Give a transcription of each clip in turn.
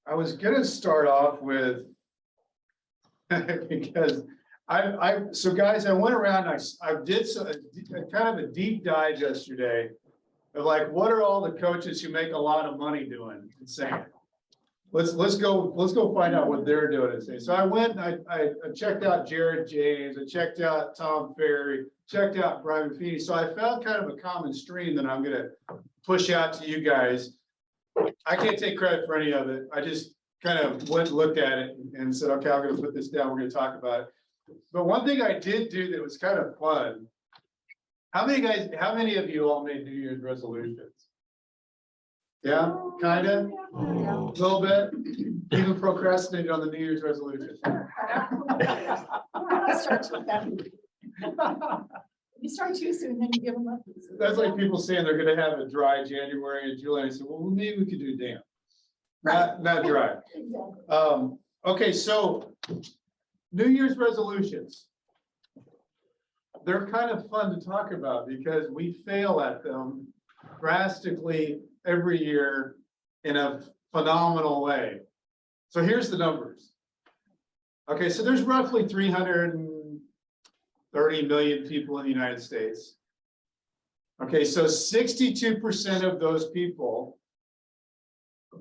I was gonna start off with because so guys, I went around, I did kind of a deep dive yesterday of like, what are all the coaches who make a lot of money doing and saying? Let's go find out what they're doing and saying. So I went, I checked out Jared James, I checked out Tom Ferry, checked out Brian Buffini. So I found kind of a common stream that I'm gonna push out to you guys. I can't take credit for any of it. I just kind of went and looked at it and said, okay, I'm gonna put this down, we're gonna talk about it. But one thing I did do that was kind of fun. How many of you all made New Year's resolutions? Yeah, kind of, a little bit, even procrastinated on the New Year's resolution. You start too soon, then you give them up. That's like people saying they're gonna have a dry January and July. I said, well, maybe we could do damp. Not dry. Exactly. Okay, so New Year's resolutions. They're kind of fun to talk about because we fail at them drastically every year in a phenomenal way. So here's the numbers. Okay, so there's roughly 330 million people in the United States. Okay, so 62% of those people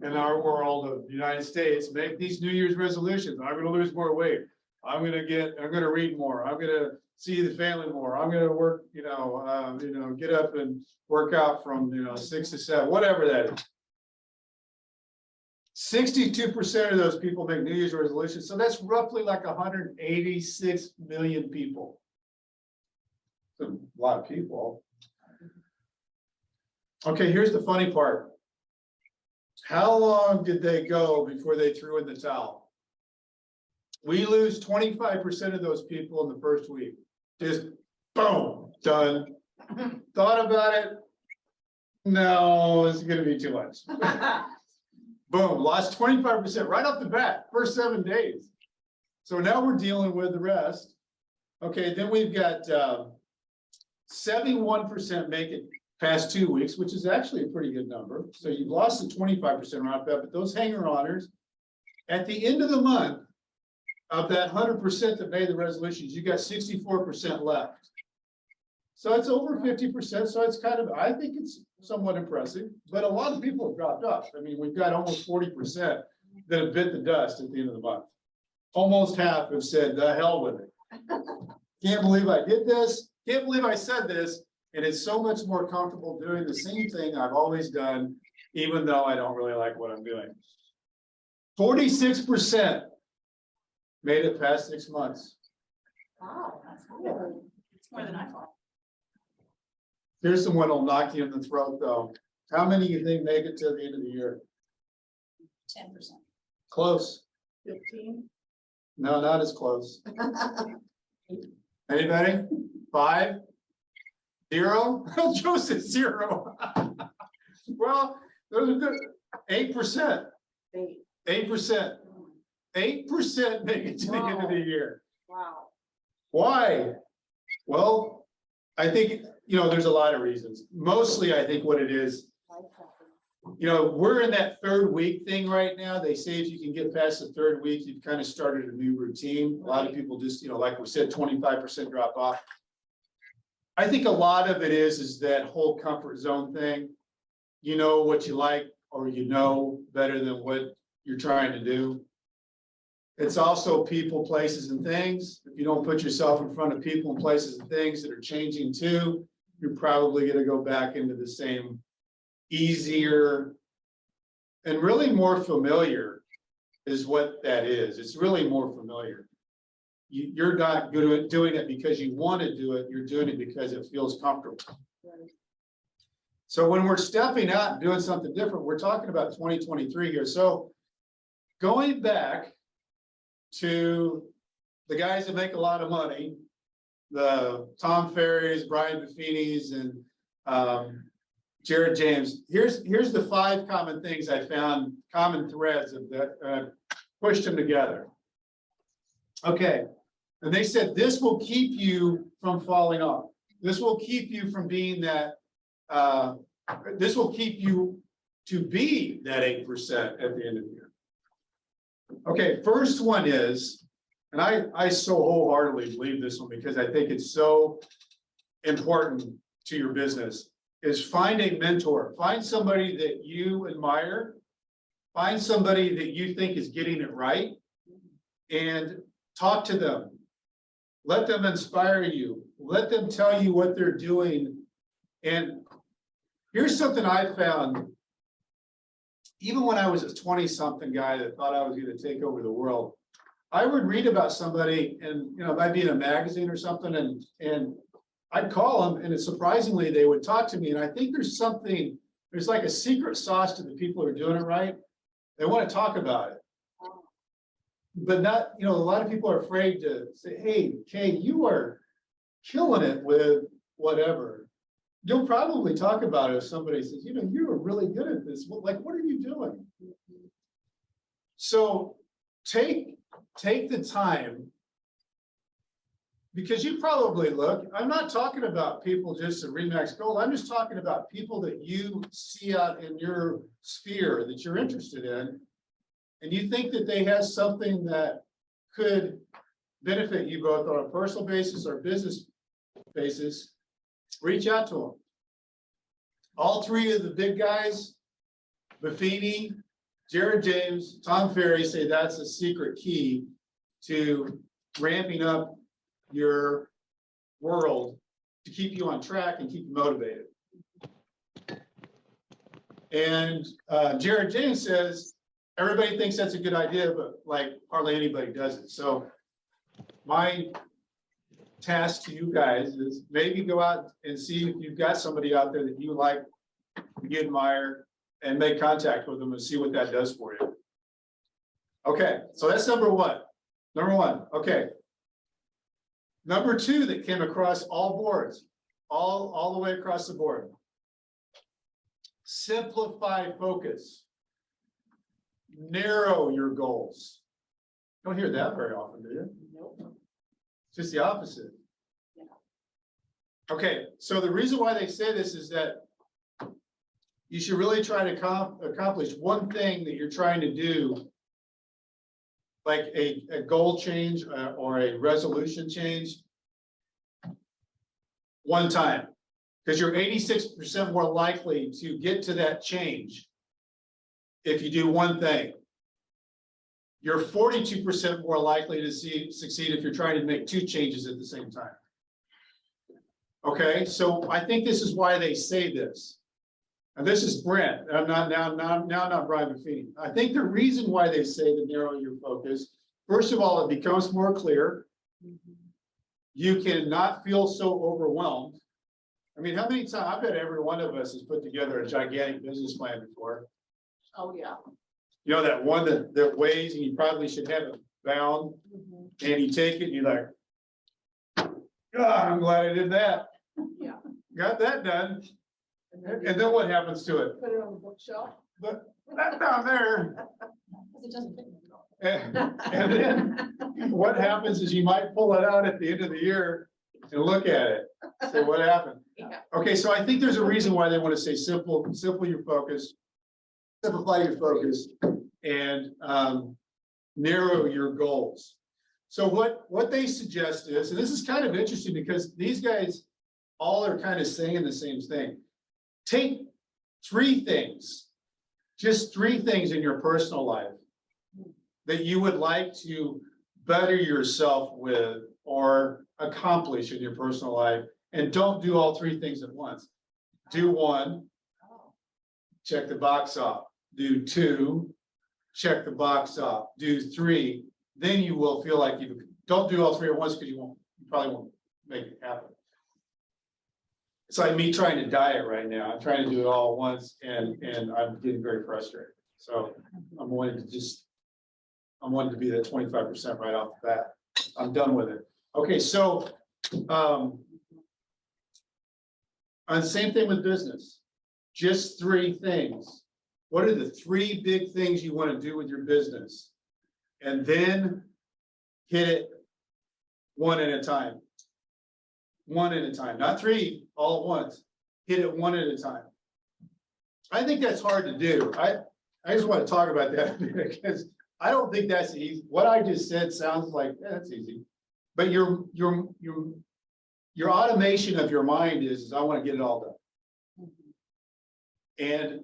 in our world of the United States make these New Year's resolutions. I'm gonna lose more weight. I'm gonna read more. I'm gonna see the family more. I'm gonna work, get up and work out from 6 to 7, whatever that is. 62% of those people make New Year's resolutions. So that's roughly like 186 million people. That's a lot of people. Okay, here's the funny part. How long did they go before they threw in the towel? We lose 25% of those people in the first week. Just boom, done. Thought about it. No, it's gonna be too much. Boom, lost 25% right off the bat, first 7 days. So now we're dealing with the rest. Okay, then we've got 71% make it past 2 weeks, which is actually a pretty good number. So you've lost the 25% right off that, but those hanger-oners, at the end of the month, of that 100% that made the resolutions, you got 64% left. So it's over 50%. So it's kind of, I think it's somewhat impressive, but a lot of people have dropped off. I mean, we've got almost 40% that have bit the dust at the end of the month. Almost half have said, the hell with it. Can't believe I did this. Can't believe I said this. And it's so much more comfortable doing the same thing I've always done, even though I don't really like what I'm doing. 46% made it past 6 months. Wow, that's good. It's more than I thought. Here's the one that'll knock you in the throat, though. How many do you think make it to the end of the year? 10%. Close. 15. No, not as close. Anybody? 5? 0? Joe said 0. Well, those are good. 8%. 8%. 8% make it to the end of the year. Wow. Why? Well, I think, there's a lot of reasons. Mostly, I think what it is, we're in that 3rd week thing right now. They say if you can get past the 3rd week, you've kind of started a new routine. A lot of people just, like we said, 25% drop off. I think a lot of it is that whole comfort zone thing. You know what you like, or better than what you're trying to do. It's also people, places, and things. If you don't put yourself in front of people and places and things that are changing too, you're probably going to go back into the same easier and really more familiar is what that is. It's really more familiar. You're not doing it because you want to do it. You're doing it because it feels comfortable. Right. So when we're stepping out and doing something different, we're talking about 2023 here. So going back to the guys that make a lot of money, the Tom Ferry's, Brian Buffini's, and Jared James. Here's the 5 common things I found, common threads of that pushed them together. Okay, and they said this will keep you from falling off. This will keep you from being that. This will keep you to be that 8% at the end of the year. Okay, first one is, and I so wholeheartedly believe this one because I think it's so important to your business, is find a mentor. Find somebody that you admire. Find somebody that you think is getting it right and talk to them. Let them inspire you. Let them tell you what they're doing. And here's something I found. Even when I was a 20-something guy that thought I was going to take over the world, I would read about somebody and, it might be in a magazine or something, and I'd call them, and surprisingly, they would talk to me. And I think there's like a secret sauce to the people who are doing it right. They want to talk about it. But not, a lot of people are afraid to say, hey, Kay, you are killing it with whatever. You'll probably talk about it if somebody says, you were really good at this. Like, what are you doing? So take the time, because you probably look, I'm not talking about people just at Remax Gold. I'm just talking about people that you see out in your sphere that you're interested in. And you think that they have something that could benefit you both on a personal basis or business basis, reach out to them. All three of the big guys, Buffini, Jared James, Tom Ferry, say that's a secret key to ramping up your world to keep you on track and keep you motivated. And Jared James says, everybody thinks that's a good idea, but like hardly anybody does it. So my task to you guys is maybe go out and see if you've got somebody out there that you like, you admire, and make contact with them and see what that does for you. Okay, so that's number one. Okay. Number two that came across all boards, all the way across the board. Simplify focus. Narrow your goals. Don't hear that very often, do you? Nope. It's just the opposite. Okay, so the reason why they say this is that you should really try to accomplish one thing that you're trying to do, like a goal change or a resolution change, one time, because you're 86% more likely to get to that change if you do one thing. You're 42% more likely to succeed if you're trying to make two changes at the same time. Okay, so I think this is why they say this. And this is Brent. I'm not not Brian Buffini. I think the reason why they say to narrow your focus, first of all, it becomes more clear. You cannot feel so overwhelmed. I mean, how many times, I bet every one of us has put together a gigantic business plan before. Oh, yeah. That one that weighs and you probably should have it bound, and you take it and you're like, God, I'm glad I did that. Yeah. Got that done. And then what happens to it? Put it on the bookshelf. But that's down there. Because it doesn't fit me at all. And then what happens is you might pull it out at the end of the year and look at it. Say, what happened? Yeah. Okay, so I think there's a reason why they want to say simple your focus, simplify your focus, and narrow your goals. So what they suggest is, and this is kind of interesting because these guys all are kind of saying the same thing. Take three things, just three things in your personal life that you would like to better yourself with or accomplish in your personal life, and don't do all three things at once. Do one, check the box off. Do two, check the box off. Do three, then you will feel like you don't do all three at once because you probably won't make it happen. It's like me trying to diet right now. I'm trying to do it all at once, and I'm getting very frustrated. So I'm wanting to be that 25% right off the bat. I'm done with it. Okay, so and same thing with business. Just three things. What are the three big things you want to do with your business? And then hit it one at a time. One at a time, not three all at once. Hit it one at a time. I think that's hard to do. I just want to talk about that because I don't think that's easy. What I just said sounds like, that's easy. But your automation of your mind is I want to get it all done. And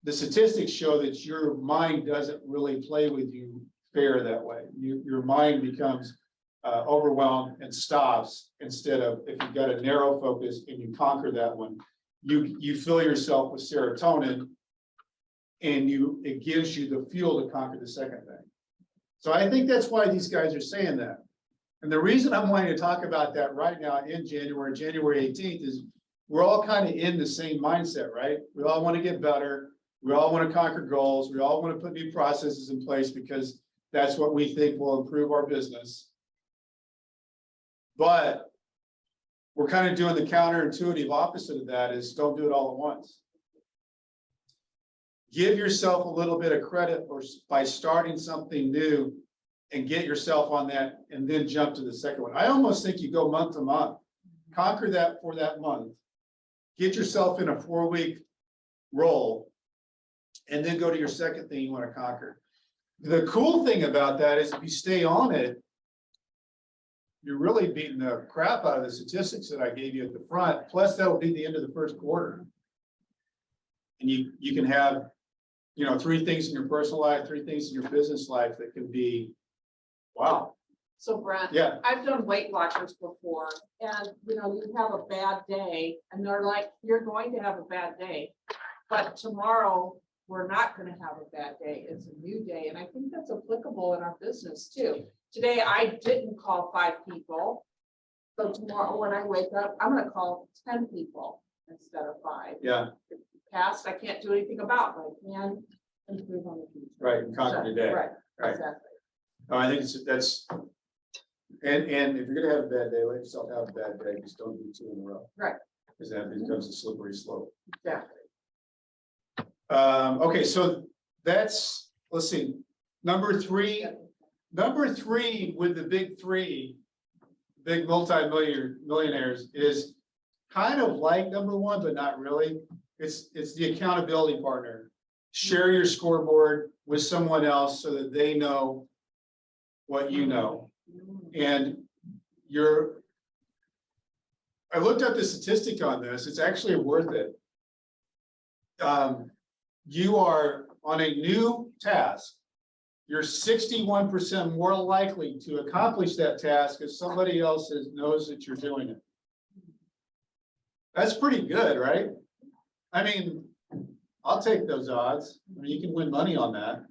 the statistics show that your mind doesn't really play with you fair that way. Your mind becomes overwhelmed and stops instead of, if you've got a narrow focus and you conquer that one, you fill yourself with serotonin and it gives you the fuel to conquer the second thing. So I think that's why these guys are saying that. And the reason I'm wanting to talk about that right now in January 18th, is we're all kind of in the same mindset, right? We all want to get better. We all want to conquer goals. We all want to put new processes in place because that's what we think will improve our business. But we're kind of doing the counterintuitive opposite of that, is don't do it all at once. Give yourself a little bit of credit by starting something new and get yourself on that and then jump to the second one. I almost think you go month to month, conquer that for that month, get yourself in a 4-week roll, and then go to your second thing you want to conquer. The cool thing about that is if you stay on it, you're really beating the crap out of the statistics that I gave you at the front. Plus, that'll be the end of the first quarter. And you can have, 3 things in your personal life, 3 things in your business life that can be, wow. So Brent, Yeah. I've done Weight Watchers before, and you have a bad day, and they're like, you're going to have a bad day, but tomorrow we're not going to have a bad day. It's a new day, and I think that's applicable in our business too. Today I didn't call 5 people, so tomorrow when I wake up, I'm going to call 10 people instead of 5. Yeah. Past I can't do anything about, but I can improve on the future. Right, and conquer today. Right. Right. Exactly. No, I think that's, and if you're gonna have a bad day, let yourself have a bad day. Just don't do 2 in a row. Right. Because that becomes a slippery slope. Exactly. Okay, so that's, let's see, number 3 with the big 3, big millionaires is kind of like number 1, but not really. It's the accountability partner. Share your scoreboard with someone else so that they know what you know. And I looked up the statistic on this. It's actually worth it. You are on a new task. You're 61% more likely to accomplish that task if somebody else knows that you're doing it. That's pretty good, right? I mean, I'll take those odds. I mean, you can win money on that.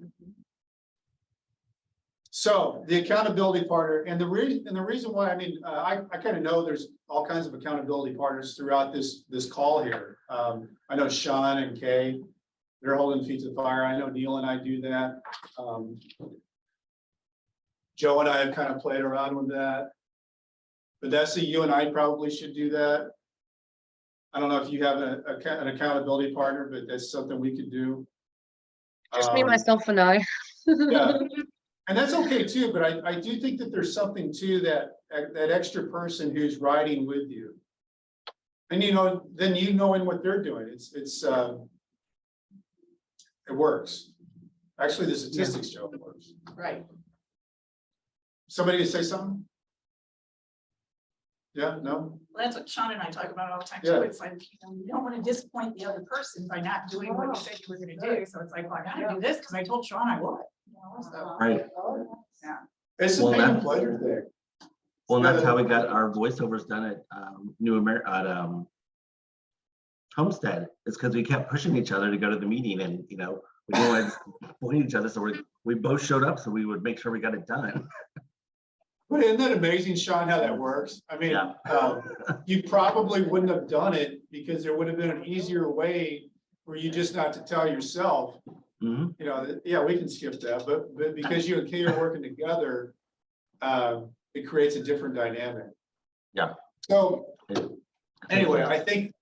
So the accountability partner, and the reason why, I mean, I kind of know there's all kinds of accountability partners throughout this call here. I know Sean and Kay, they're holding feet to the fire. I know Neil and I do that. Joe and I have kind of played around with that. Vanessa, you and I probably should do that. I don't know if you have an accountability partner, but that's something we could do. Just me, myself, and I. Yeah, and that's okay too, but I do think that there's something to that extra person who's riding with you. And then knowing what they're doing, it works. Actually, the statistics show it works. Right. Somebody say something? Yeah, no? Well, that's what Sean and I talk about all the time Yeah. too. It's like, you don't want to disappoint the other person by not doing what you said you were gonna do. So it's like, well, I gotta do this because I told Sean I would. So, Right. yeah. It's a Well, pain and that- pleasure thing. Well, that's how we got our voiceovers done at Homestead. It's because we kept pushing each other to go to the meeting, and we didn't want to point each other, so we both showed up so we would make sure we got it done. But isn't that amazing, Sean, how that works? I mean, Yeah. you probably wouldn't have done it because there would have been an easier way for you just not to tell yourself, Mhm. Yeah, we can skip that, but because you and Kay are working together, it creates a different dynamic. Yeah. So anyway, I think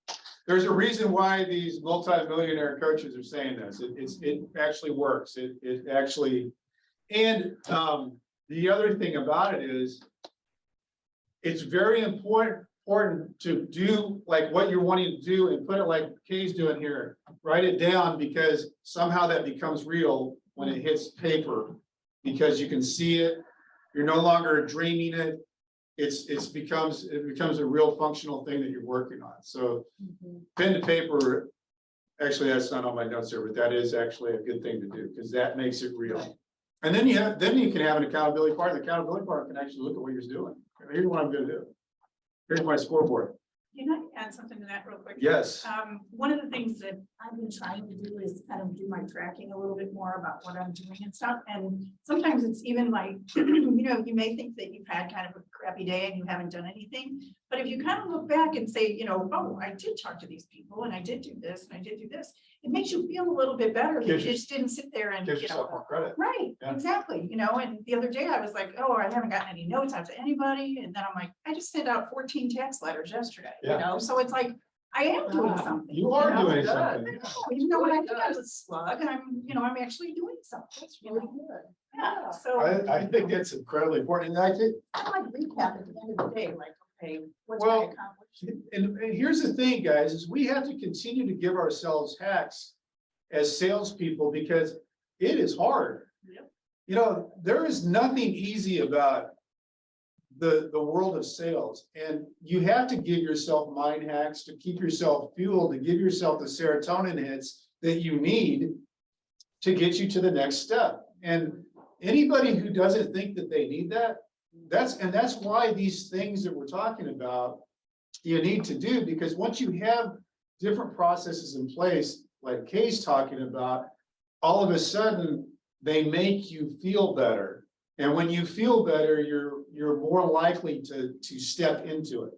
there's a reason why these multi-millionaire coaches are saying this. It actually works. It actually, and the other thing about it is it's very important to do like what you're wanting to do and put it like Kay's doing here. Write it down because somehow that becomes real when it hits paper because you can see it. You're no longer dreaming it. It becomes a real functional thing that you're working on. So pen to paper, actually, that's not on my notes here, but that is actually a good thing to do because that makes it real. And then you can have an accountability partner. The accountability partner can actually look at what you're doing. Here's what I'm gonna do. Here's my scoreboard. Can I add something to that real quick? Yes. One of the things that I've been trying to do is kind of do my tracking a little bit more about what I'm doing and stuff. And sometimes it's even like, you know, you may think that you've had kind of a crappy day and you haven't done anything. But if you kind of look back and say, you know, oh, I did talk to these people and I did do this and I did do this, it makes you feel a little bit better. You just didn't sit there and, Gives you yourself know, more credit. right, Yeah. exactly. You know, and the other day I was like, oh, I haven't gotten any notes out to anybody. And then I'm like, I just sent out 14 tax letters yesterday, you Yeah. know? So it's like, I am doing something. You are know? doing Good. something. Even though when I think I was a slug, I'm actually doing something. That's you really know? good. Yeah, so I think that's incredibly important. And I think, I like recap at the end of the day, like, okay, what's Well, I accomplished? and here's the thing, guys, is we have to continue to give ourselves hacks as salespeople because it is hard. Yep. You know, there is nothing easy about the world of sales, and you have to give yourself mind hacks to keep yourself fueled, to give yourself the serotonin hits that you need to get you to the next step. And anybody who doesn't think that they need that, that's why these things that we're talking about you need to do, because once you have different processes in place, like Kay's talking about, all of a sudden they make you feel better. And when you feel better, you're more likely to step into it.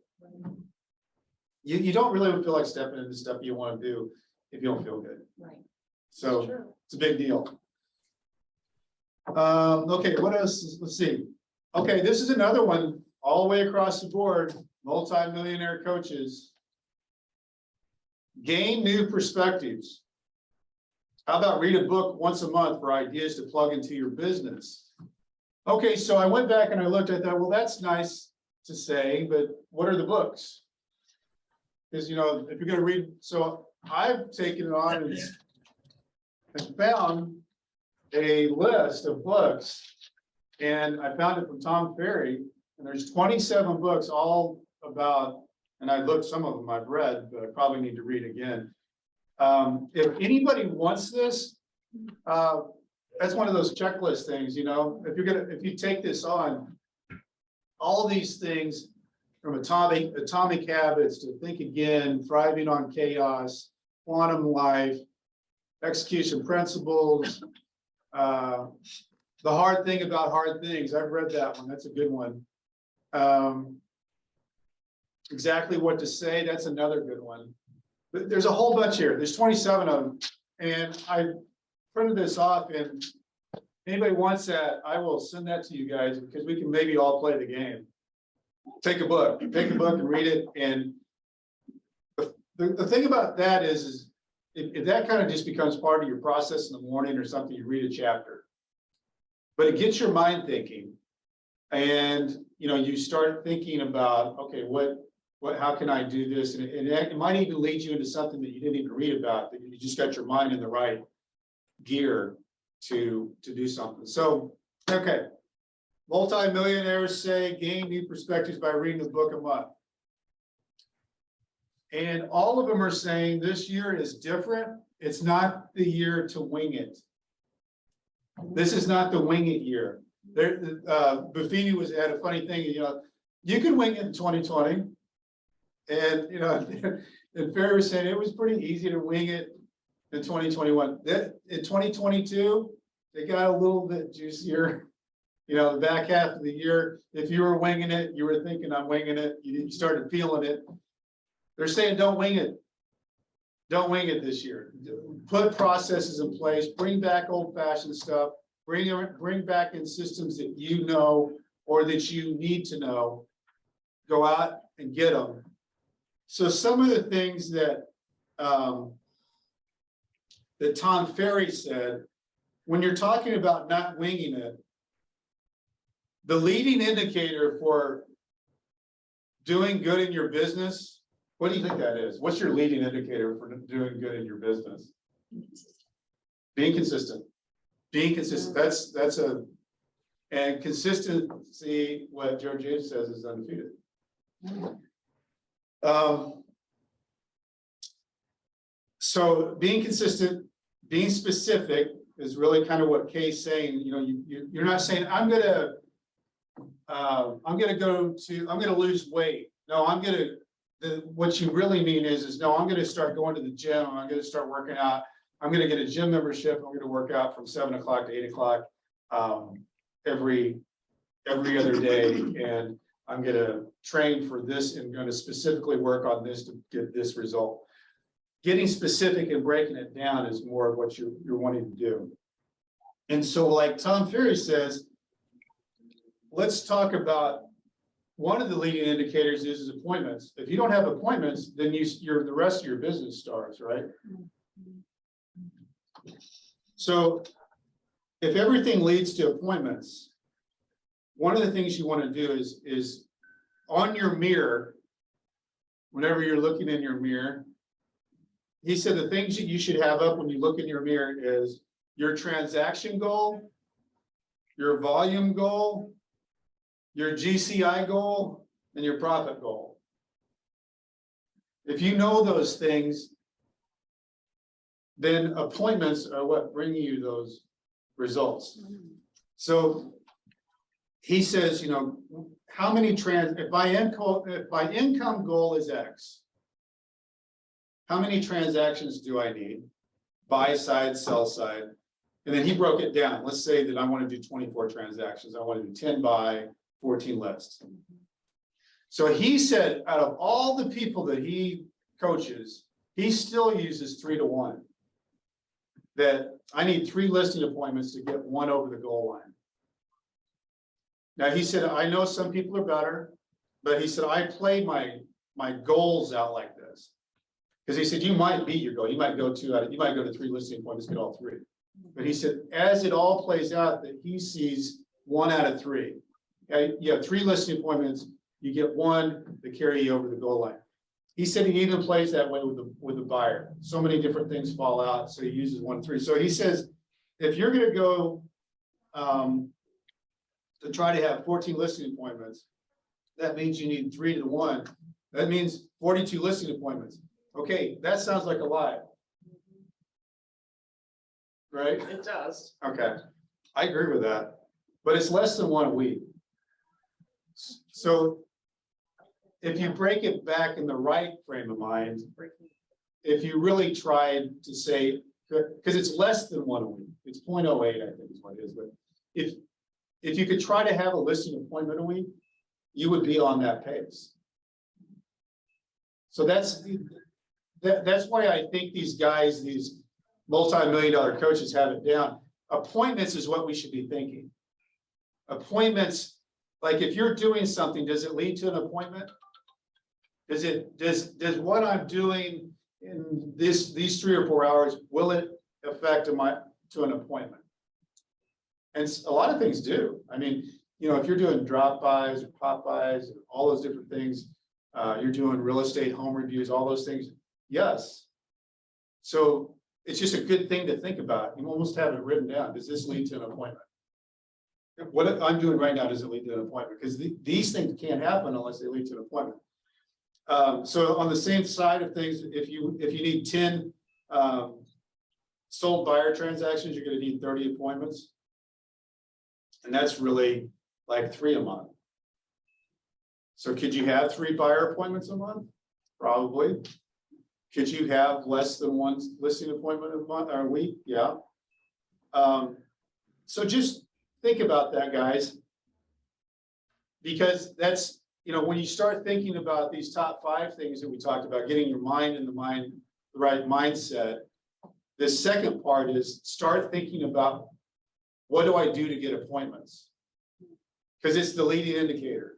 You don't really feel like stepping into stuff you want to do if you don't feel good. Right. So True. it's a big deal. Okay, what else? Let's see. Okay, this is another one all the way across the board, multi-millionaire coaches. Gain new perspectives. How about read a book once a month for ideas to plug into your business? Okay, so I went back and I looked at that. Well, that's nice to say, but what are the books? Because, you know, if you're going to read, so I've taken it on and found a list of books, and I found it from Tom Ferry, and there's 27 books all about, and I looked, some of them I've read, but I probably need to read again. If anybody wants this, that's one of those checklist things, you know, if you take this on, all these things from atomic habits to think again, thriving on chaos, quantum life, execution principles, the hard thing about hard things. I've read that one. That's a good one. Exactly what to say. That's another good one. But there's a whole bunch here. There's 27 of them. And I printed this off, and anybody wants that, I will send that to you guys because we can maybe all play the game. Take a book and read it. And the thing about that is if that kind of just becomes part of your process in the morning or something, you read a chapter. But it gets your mind thinking. And you know, you start thinking about, okay, how can I do this? And it might even lead you into something that you didn't even read about, that you just got your mind in the right gear to do something. So, okay. Multi-millionaires say gain new perspectives by reading a book a month. And all of them are saying this year is different. It's not the year to wing it. This is not the wing it year. Buffini had a funny thing, you know, you can wing it in 2020. And, you know, and Ferry was saying it was pretty easy to wing it in 2021. In 2022, it got a little bit juicier. You know, the back half of the year, if you were winging it, you were thinking I'm winging it, you started feeling it. They're saying don't wing it. Don't wing it this year. Put processes in place, bring back old-fashioned stuff, bring back in systems that you know or that you need to know. Go out and get them. So some of the things that that Tom Ferry said, when you're talking about not winging it, the leading indicator for doing good in your business, what do you think that is? What's your leading indicator for doing good in your business? Being consistent. Being consistent. That's a And consistency, what Joe James says, is undefeated. So being consistent, being specific is really kind of what Kay's saying. You know, you're not saying, I'm gonna lose weight. No, what you really mean is no, I'm gonna start going to the gym. I'm gonna start working out. I'm gonna get a gym membership. I'm gonna work out from 7 o'clock to 8 o'clock every other day. And I'm gonna train for this and gonna specifically work on this to get this result. Getting specific and breaking it down is more of what you're wanting to do. And so like Tom Ferry says, let's talk about one of the leading indicators is appointments. If you don't have appointments, then the rest of your business starts, right? So if everything leads to appointments, one of the things you want to do is on your mirror, whenever you're looking in your mirror, he said the things that you should have up when you look in your mirror is your transaction goal, your volume goal, your GCI goal, and your profit goal. If you know those things, then appointments are what bring you those results. So he says, you know, how many if my income goal is X, how many transactions do I need? Buy side, sell side. And then he broke it down. Let's say that I want to do 24 transactions. I want to do 10 buy, 14 lists. So he said, out of all the people that he coaches, he still uses 3 to 1. That I need 3 listing appointments to get 1 over the goal line. Now he said, I know some people are better, but he said, I play my goals out like this. Because he said, you might beat your goal. You might go you might go to 3 listing appointments, get all 3. But he said, as it all plays out, that he sees 1 out of 3. Okay? You have 3 listing appointments, you get 1 to carry you over the goal line. He said he even plays that way with the buyer. So many different things fall out, so he uses 1 3. So he says, if you're going to go to try to have 14 listing appointments, that means you need 3 to 1. That means 42 listing appointments. Okay, that sounds like a lot, right? It does. Okay, I agree with that, but it's less than 1 a week. So if you break it back in the right frame of mind, if you really tried to say, because it's less than 1 a week, it's 0.08, I think is what it is, but if you could try to have a listing appointment a week, you would be on that pace. So that's why I think these guys, these multi-million-dollar coaches have it down. Appointments is what we should be thinking. Appointments, like if you're doing something, does it lead to an appointment? Does what I'm doing in these 3 or 4 hours, will it affect to an appointment? And a lot of things do. I mean, you know, if you're doing drop buys or pop buys, all those different things, you're doing real estate home reviews, all those things. Yes. So it's just a good thing to think about. You almost have it written down. Does this lead to an appointment? What I'm doing right now, does it lead to an appointment? Because these things can't happen unless they lead to an appointment. So on the same side of things, if you need 10 sold buyer transactions, you're going to need 30 appointments. And that's really like 3 a month. So could you have 3 buyer appointments a month? Probably. Could you have less than 1 listing appointment a month or a week? Yeah. So just think about that, guys. Because that's, you know, when you start thinking about these top 5 things that we talked about, getting your mind in the right mindset, the second part is start thinking about, what do I do to get appointments? Because it's the leading indicator.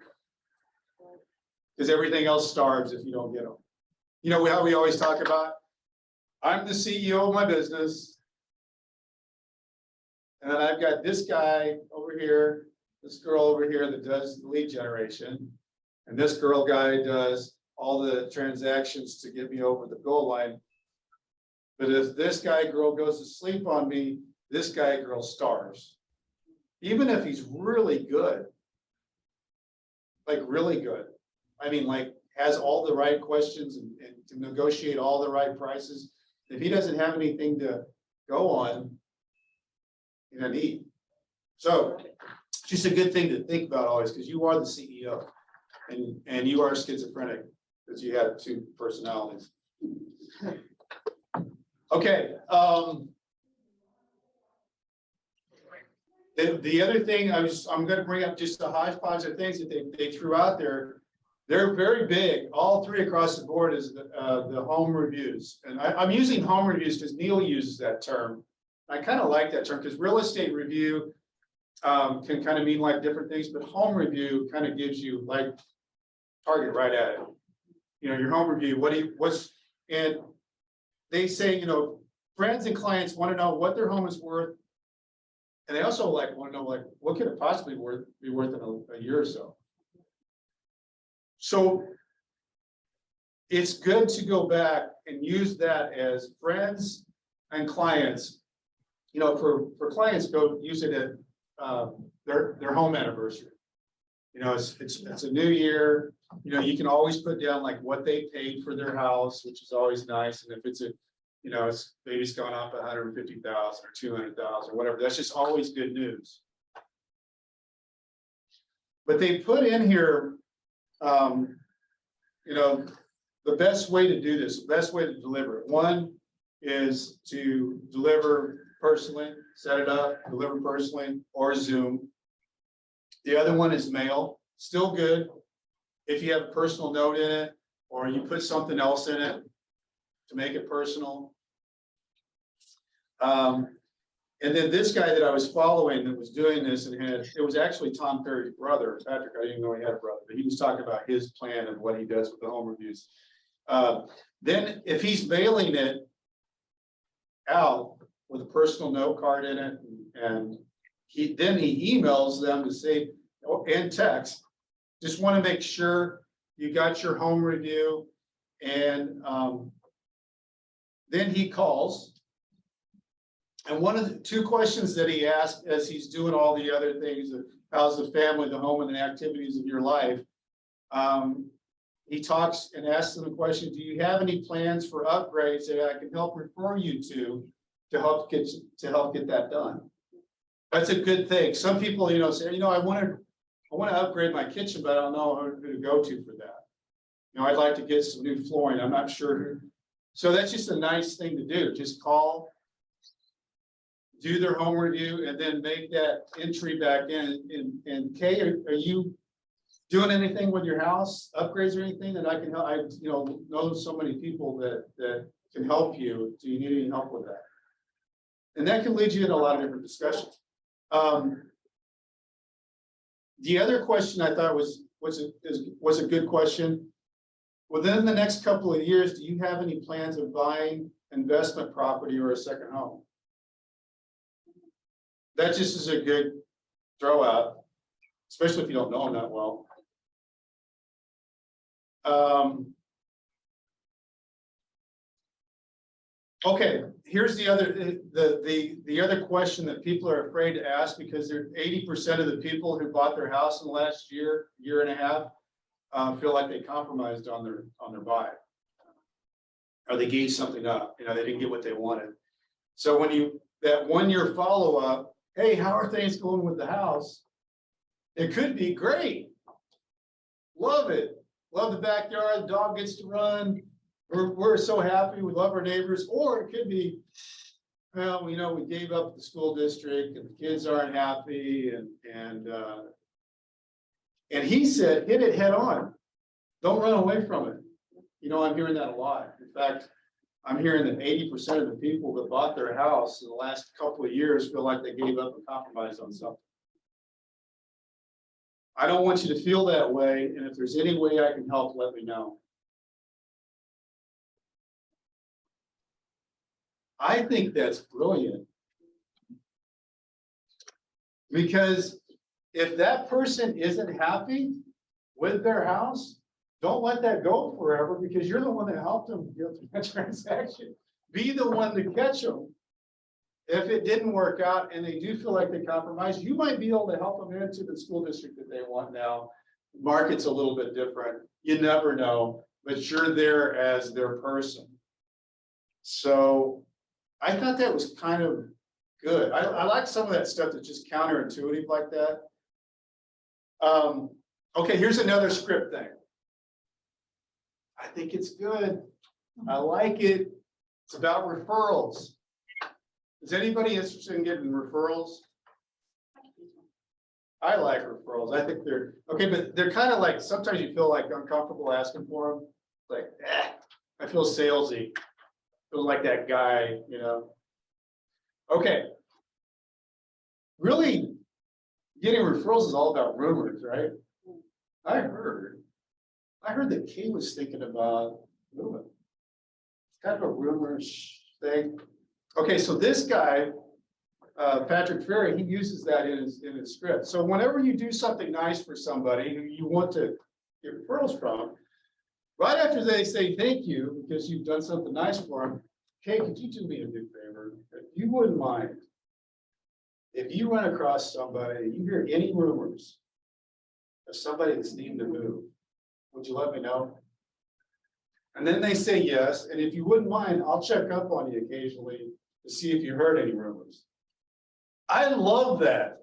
Because everything else starves if you don't get them. You know how we always talk about, I'm the CEO of my business. And then I've got this guy over here, this girl over here that does the lead generation. And this guy does all the transactions to get me over the goal line. But if this girl goes to sleep on me, this girl starves. even if he's really good, like really good, I mean, like has all the right questions and to negotiate all the right prices, if he doesn't have anything to go on, you know, need. So it's just a good thing to think about always, because you are the CEO and you are schizophrenic because you have two personalities. Okay. The other thing I'm going to bring up just the hodgepodge of things that they threw out there. They're very big. All three across the board is the home reviews, and I'm using home reviews because Neil uses that term. I kind of like that term because real estate review can kind of mean like different things, but home review kind of gives you like target right at it. You know, your home review. And they say, you know, friends and clients want to know what their home is worth. And they also like want to know like what could it possibly be worth in a year or so. So it's good to go back and use that as friends and clients. You know, for clients, go use it at their home anniversary. You know, it's a new year. You know, you can always put down like what they paid for their house, which is always nice. And if it's you know, it's baby's gone up 150,000 or 200,000 or whatever, that's just always good news. But they put in here, you know, the best way to do this, the best way to deliver it. One is to deliver personally, set it up, deliver personally, or Zoom. The other one is mail, still good. If you have a personal note in it, or you put something else in it to make it personal. And then this guy that I was following that was doing this and it was actually Tom Perry's brother, Patrick. I didn't know he had a brother, but he was talking about his plan and what he does with the home reviews. Then if he's mailing it out with a personal note card in it, and he emails them to say, and text, just want to make sure you got your home review. And then he calls. And one of the two questions that he asked as he's doing all the other things, how's the family, the home, and the activities of your life, he talks and asks them the question, do you have any plans for upgrades that I can help refer you to help get that done? That's a good thing. Some people, you know, say, you know, I want to upgrade my kitchen, but I don't know who to go to for that. You know, I'd like to get some new flooring. I'm not sure who. So that's just a nice thing to do. Just call, do their home review, and then make that entry back in. And Kay, are you doing anything with your house, upgrades or anything that I can help? I know so many people that can help you. Do you need any help with that? And that can lead you in a lot of different discussions. The other question I thought was a good question. Within the next couple of years, do you have any plans of buying investment property or a second home? That just is a good throw out, especially if you don't know them that well. Okay, here's the other question that people are afraid to ask, because they're 80% of the people who bought their house in the last year and a half feel like they compromised on their buy, or they gave something up. You know, they didn't get what they wanted. So when that 1 year follow up, hey, how are things going with the house? It could be great. Love it. Love the backyard. The dog gets to run. We're so happy. We love our neighbors. Or it could be, well, you know, we gave up the school district and the kids aren't happy. And he said, hit it head on. Don't run away from it. You know, I'm hearing that a lot. In fact, I'm hearing that 80% of the people that bought their house in the last couple of years feel like they gave up and compromised on something. I don't want you to feel that way. And if there's any way I can help, let me know. I think that's brilliant. Because if that person isn't happy with their house, don't let that go forever, because you're the one that helped them get through that transaction. Be the one to catch them if it didn't work out and they do feel like they compromised, you might be able to help them into the school district that they want now. Market's a little bit different. You never know, but you're there as their person. So I thought that was kind of good. I like some of that stuff that's just counterintuitive like that. Okay, here's another script thing. I think it's good. I like it. It's about referrals. Is anybody interested in getting referrals? I like referrals. I think they're okay, but they're kind of like, sometimes you feel like uncomfortable asking for them. Like, I feel salesy. Feel like that guy, you know. Okay. Really, getting referrals is all about rumors, right? I heard that Kay was thinking about moving. It's kind of a rumors thing. Okay, so this guy, Patrick Ferry, he uses that in his script. So whenever you do something nice for somebody who you want to get referrals from, right after they say thank you because you've done something nice for them, Kay, could you do me a big favor? If you wouldn't mind, if you run across somebody, you hear any rumors of somebody that's needing to move, would you let me know? And then they say yes, and if you wouldn't mind, I'll check up on you occasionally to see if you heard any rumors. I love that.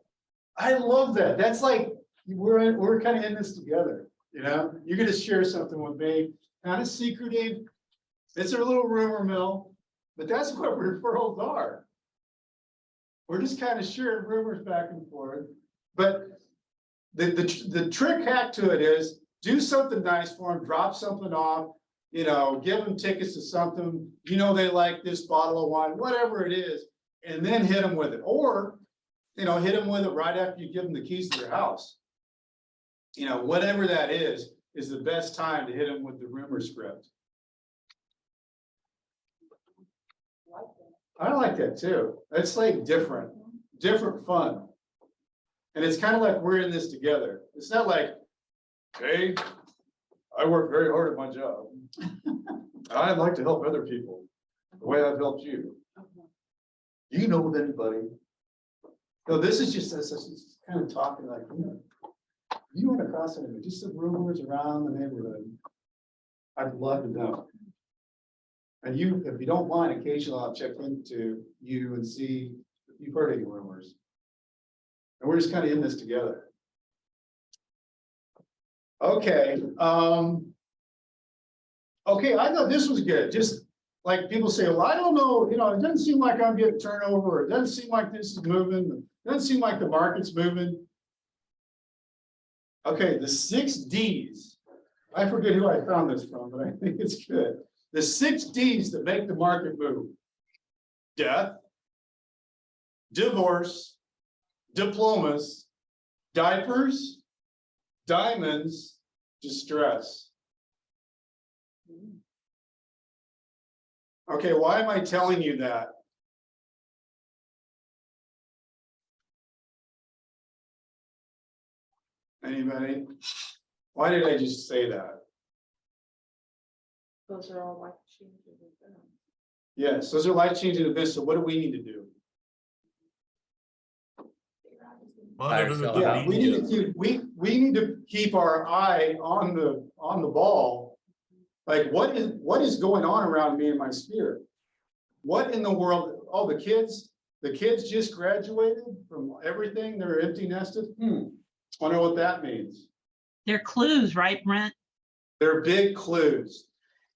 I love that. That's like, we're kind of in this together, you know? You're gonna share something with me, kind of secretive. It's a little rumor mill, but that's what referrals are. We're just kind of sharing rumors back and forth. But the trick hack to it is do something nice for them, drop something off, you know, give them tickets to something, you know, they like this bottle of wine, whatever it is, and then hit them with it. Or, you know, hit them with it right after you give them the keys to their house. You know, whatever that is the best time to hit them with the rumor script. I like that too. It's like different fun. And it's kind of like we're in this together. It's not like, hey, I work very hard at my job. I'd like to help other people the way I've helped you. Do you know of anybody? No, this is just us kind of talking like, you know, you run across anything, just some rumors around the neighborhood. I'd love to know. And you, if you don't mind, occasionally I'll check into you and see if you've heard any rumors. And we're just kind of in this together. Okay. Okay, I thought this was good. Just like people say, well, I don't know, you know, it doesn't seem like I'm getting turnover. It doesn't seem like this is moving. It doesn't seem like the market's moving. Okay, the 6 Ds. I forget who I found this from, but I think it's good. The 6 Ds that make the market move: death, divorce, diplomas, diapers, diamonds, distress. Okay, why am I telling you that? Anybody? Why did I just say that? Those are all life-changing events. Yes, those are life-changing events. So what do we need to do? Fire Monitor sale the house. We media. need to keep our eye on the ball. Like what is going on around me and my sphere? What in the world? Oh, the kids just graduated from everything. They're empty nested. Wonder what that means. They're clues, right, Brent? They're big clues.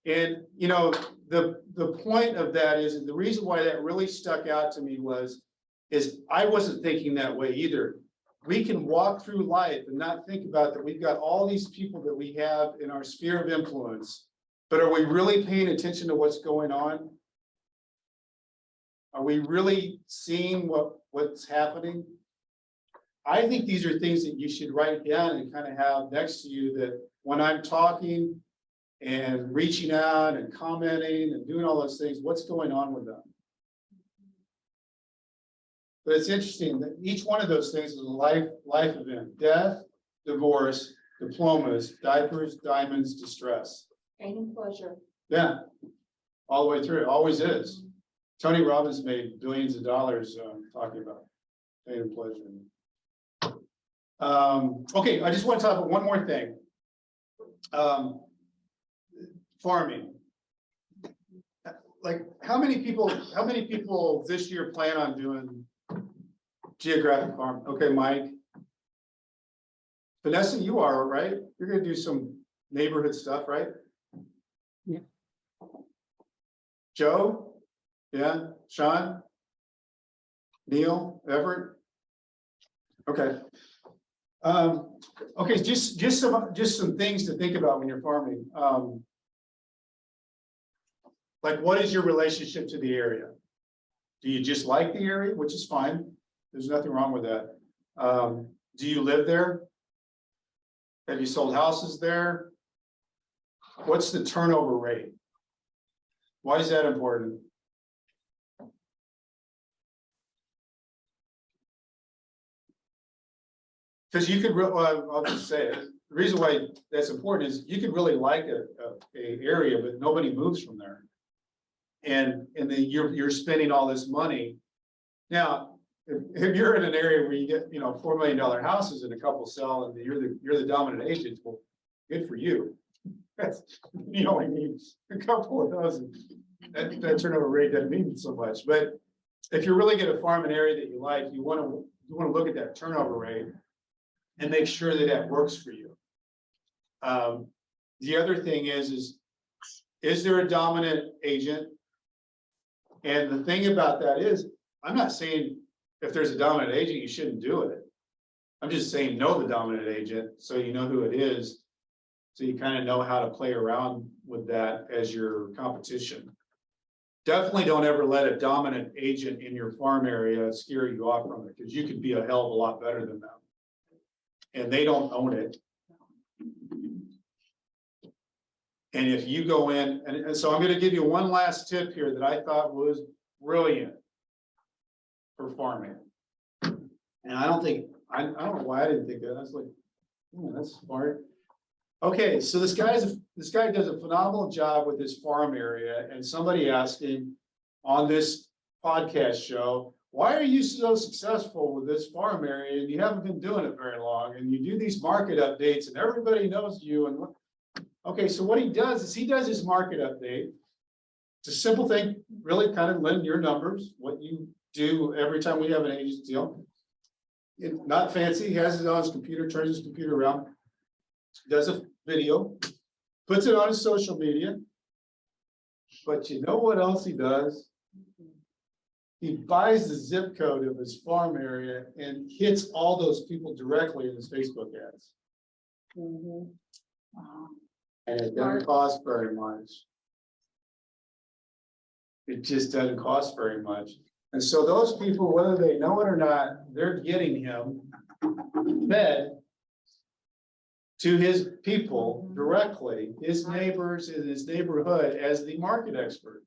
And you know, the point of that is, the reason why that really stuck out to me is I wasn't thinking that way either. We can walk through life and not think about that we've got all these people that we have in our sphere of influence, but are we really paying attention to what's going on? Are we really seeing what's happening? I think these are things that you should write down and kind of have next to you, that when I'm talking and reaching out and commenting and doing all those things, what's going on with them? But it's interesting that each one of those things is a life event: death, divorce, diplomas, diapers, diamonds, distress. Pain and pleasure. Yeah, all the way through. It always is. Tony Robbins made billions of dollars talking about pain and pleasure. Okay, I just want to talk about one more thing. Farming. Like, how many people this year plan on doing geographic farm? Okay, Mike. Vanessa, you are, right? You're gonna do some neighborhood stuff, right? Yeah. Joe? Yeah, Sean? Neil, Everett? Okay. Okay, just some things to think about when you're farming. Like, what is your relationship to the area? Do you just like the area, which is fine? There's nothing wrong with that. Do you live there? Have you sold houses there? What's the turnover rate? Why is that important? Because you could, I'll just say it. The reason why that's important is you could really like a area, but nobody moves from there. And then you're spending all this money. Now, if you're in an area where you get, $4 million houses and a couple sell and you're the dominant agent, well, good for you. You only need a couple of those. That turnover rate doesn't mean so much. But if you're really going to farm an area that you like, you want to look at that turnover rate and make sure that that works for you. The other thing is there a dominant agent? And the thing about that is, I'm not saying if there's a dominant agent, you shouldn't do it. I'm just saying know the dominant agent so you know who it is. So you kind of know how to play around with that as your competition. Definitely don't ever let a dominant agent in your farm area scare you off from it, because you could be a hell of a lot better than them. And they don't own it. And if you go in, and so I'm going to give you one last tip here that I thought was brilliant for farming. And I don't know why I didn't think that. I was like, oh, that's smart. Okay, so this guy does a phenomenal job with his farm area, and somebody asked him on this podcast show, why are you so successful with this farm area and you haven't been doing it very long, and you do these market updates and everybody knows you? And okay, so what he does is he does his market update. It's a simple thing, really kind of lend your numbers, what you do every time we have an agent deal. It's not fancy, he has it on his computer, turns his computer around, does a video, puts it on his social media. But you know what else he does? He buys the zip code of his farm area and hits all those people directly in his Facebook ads. Wow. And it doesn't cost very much. It just doesn't cost very much. And so those people, whether they know it or not, they're getting him fed to his people directly, his neighbors in his neighborhood as the market expert.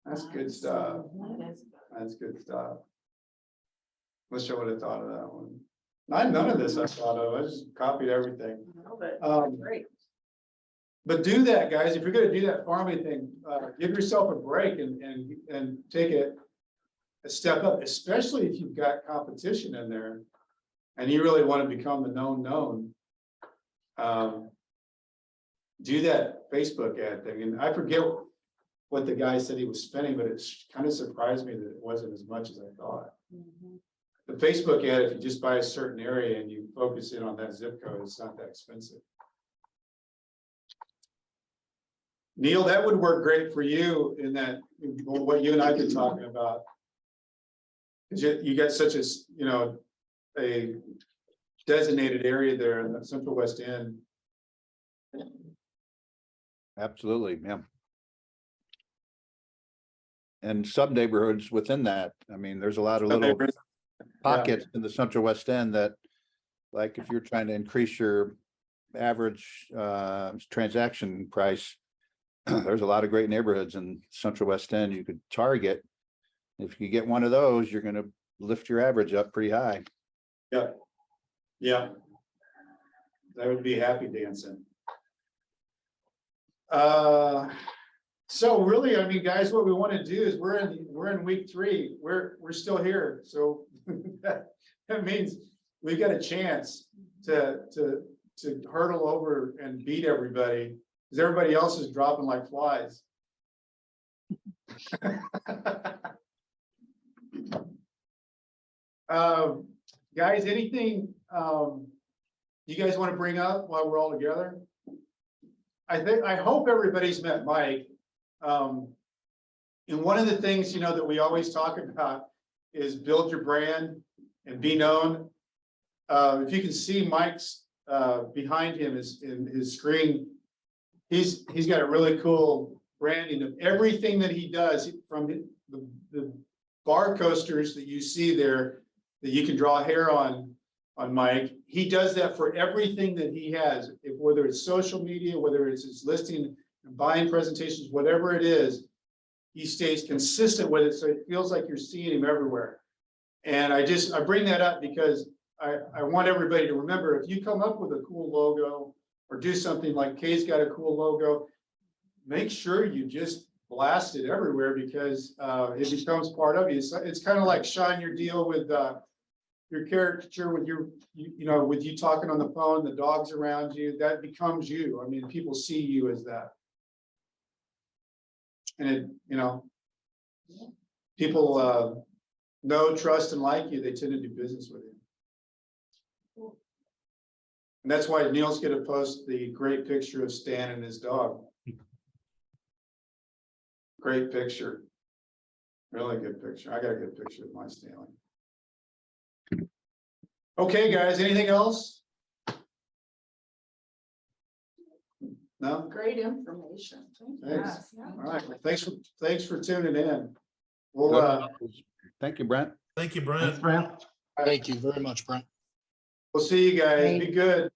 That's good stuff. That's good stuff. Wish I would have thought of that one. None of this I thought of. I just copied everything. Great. But do that, guys. If you're going to do that farming thing, give yourself a break and take it a step up, especially if you've got competition in there and you really want to become the known. Do that Facebook ad thing. And I forget what the guy said he was spending, but it kind of surprised me that it wasn't as much as I thought. The Facebook ad, if you just buy a certain area and you focus in on that zip code, it's not that expensive. Neil, that would work great for you in that, what you and I been talking about. Because you got such a designated area there in the Central West End. Absolutely, yeah. And sub neighborhoods within that. I mean, there's a lot of little pockets in the Central West End that, like, if you're trying to increase your average transaction price, there's a lot of great neighborhoods in Central West End you could target. If you get one of those, you're going to lift your average up pretty high. Yeah. Yeah. That would be happy dancing. So really, I mean, guys, what we want to do is we're in week 3. We're still here. So that means we got a chance to hurdle over and beat everybody, because everybody else is dropping like flies. Guys, anything you guys want to bring up while we're all together? I hope everybody's met Mike. And one of the things, that we always talk about is build your brand and be known. If you can see Mike's behind him is in his screen. He's got a really cool branding of everything that he does, from the bar coasters that you see there that you can draw hair on Mike. He does that for everything that he has, whether it's social media, whether it's his listing and buying presentations, whatever it is, he stays consistent with it. So it feels like you're seeing him everywhere. And I bring that up because I want everybody to remember, if you come up with a cool logo or do something like Kay's got a cool logo, make sure you just blast it everywhere, because it becomes part of you. It's kind of like Sean, your deal with your caricature with with you talking on the phone, the dogs around you, that becomes you. I mean, people see you as that. And people know, trust, and like you, they tend to do business with you. And that's why Neil's gonna post the great picture of Stan and his dog. Great picture. Really good picture. I got a good picture of my Stanley. Okay, guys, anything else? No? Great information. Thank you. Thanks. Yes, yeah. All right, well, thanks for tuning in. We'll Thank you, Brent. Thank you, Thanks, Brent. Brent. Thank you very much, Brent. we'll see you guys. Be good.